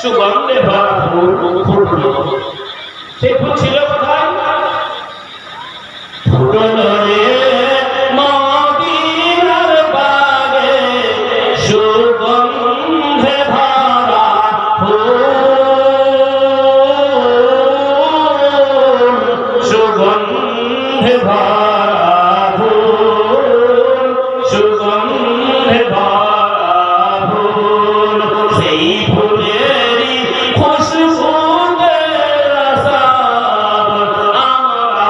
সুগন্ধে ভরা ফুল ফুটল। সেই ফুল ছিল কোথায়? ফুটল রে মদিনার বাগে সুগন্ধে ভরা ফুল, সুগন্ধে ভরা ফুল, সুগন্ধে ভরা ফুল। সেই ফুলেরই খুশবুতে আসাদ আমরা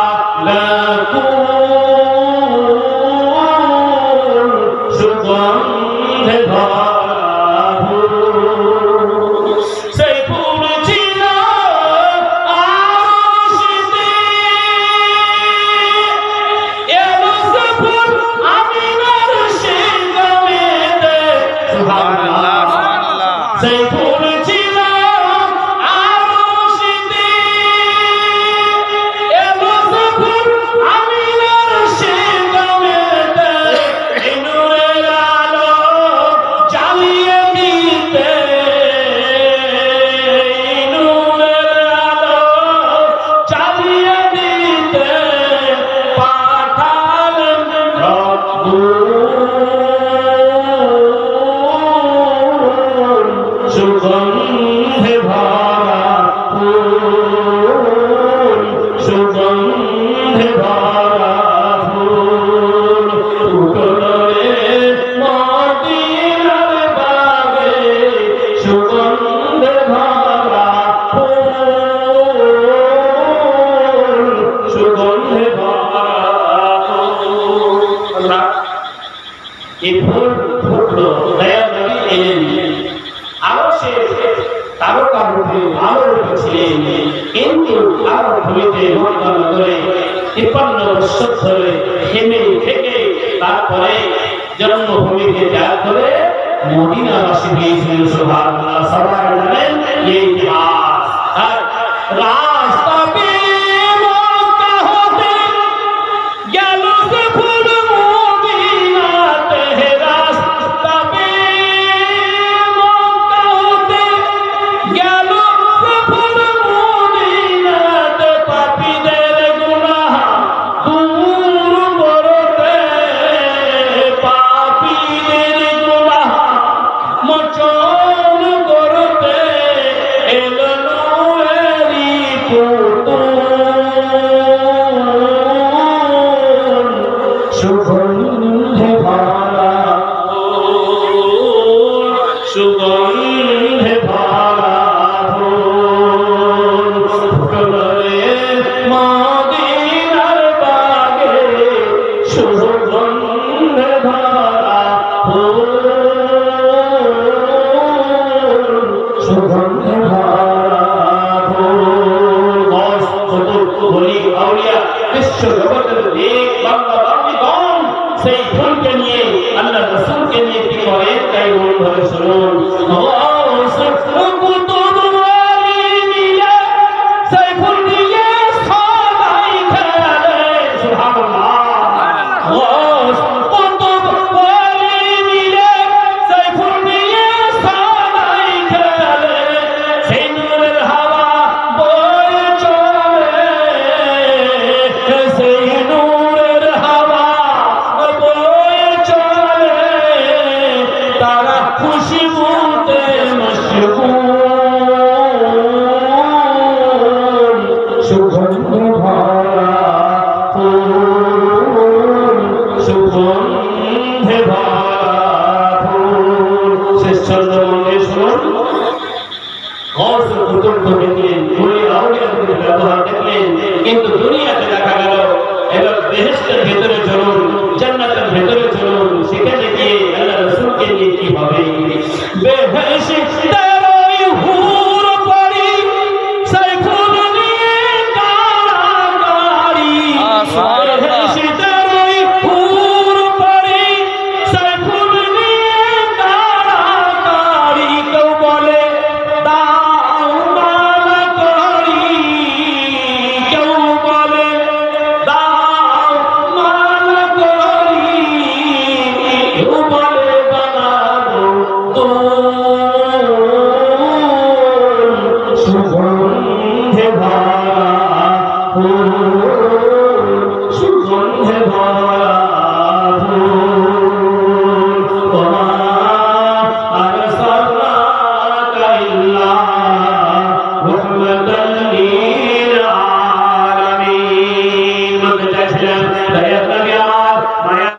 লাকুল, সুগন্ধে ভরা ফুল। সেই ফুল ছিল আরশিতে, এলো সে ফুল আমিনার সিংহাসনে। সুবহানাল্লাহ, সুবহানাল্লাহ। সেই ফুল ছিল আরশিতে, এলো সে ফুল আমিনার সিংহাসনে। এই নূরের আলো জ্বালিয়ে দিতে, এই নূরের আলো জ্বালিয়ে দিতে পাঠালেন রব্বুল, সুগন্ধে ভরা ফুল, সুগন্ধে ভরা ফুল। ফুটল রে মদিনার বাগে সুগন্ধে ভরা ফুল, সুগন্ধে ভরা ফুল। আল্লাহ, এই ফুল ফুটলো, দয়াল নবী এলেন। আরো সে তারকা রূপে আলো রূপে ছিলেন, কিন্তু আরো ভূমিতে মর্দনা করে 53 বছর ধরে থেমে থেকে তারপরে জন্মভূমিকে ত্যাগ করে মদিনাবাসী হয়েছিলেন। সুবহানাল্লাহ, সবাই জানেন এই ইতিহাস। আর রাস্তা পেয়ে মক্কা হতে গেল সে ফুল মদিনাতে, রাস্তা পেয়ে মক্কা হতে গেল সে ফুল মদিনাতে। পাপীদের গুনাহ দূর করতে, পাপীদের গুনাহ মোচন করতে এলো নূরেরই পুতুল, সুগন্ধে ভরা ফুল, সুগন্ধে ভরা ফুল। ফুটল রে মদিনার বাগে সুগন্ধে ভরা ফুল, সুগন্ধে ভরা ফুল। গস চতুর্থ বলি আউলিয়া বিশ্ব জগতের দেব বাংলা বাঙালিগণ সেই ফুলকে নিয়ে আল্লাহ রাসূলকে নিয়ে কি করে তাই মন ভরে শুনুন। কুতুব ওয়ালি মিলে সেই ফুল নিয়ে সবাই খেলে। সুবহানাল্লাহ, কুতুব ওয়ালি মিলে সেই ফুল নিয়ে সবাই খেলে। সেই নূরের হাওয়া বয়ে চলে, সেই নূরের হাওয়া বয়ে চলে। তারা খুশবুতে মশগুল, সুগন্ধে ভরা ফুল, সুগন্ধে ভরা ফুল। শেষ ছন্দ মনে শুনুন। গস চতুর্থ দেখলেন, দুনিয়া আউলিয়াদের ব্যবহার দেখলেন, কিন্তু দুনিয়াতে দেখা গেল এবার বেহেশতের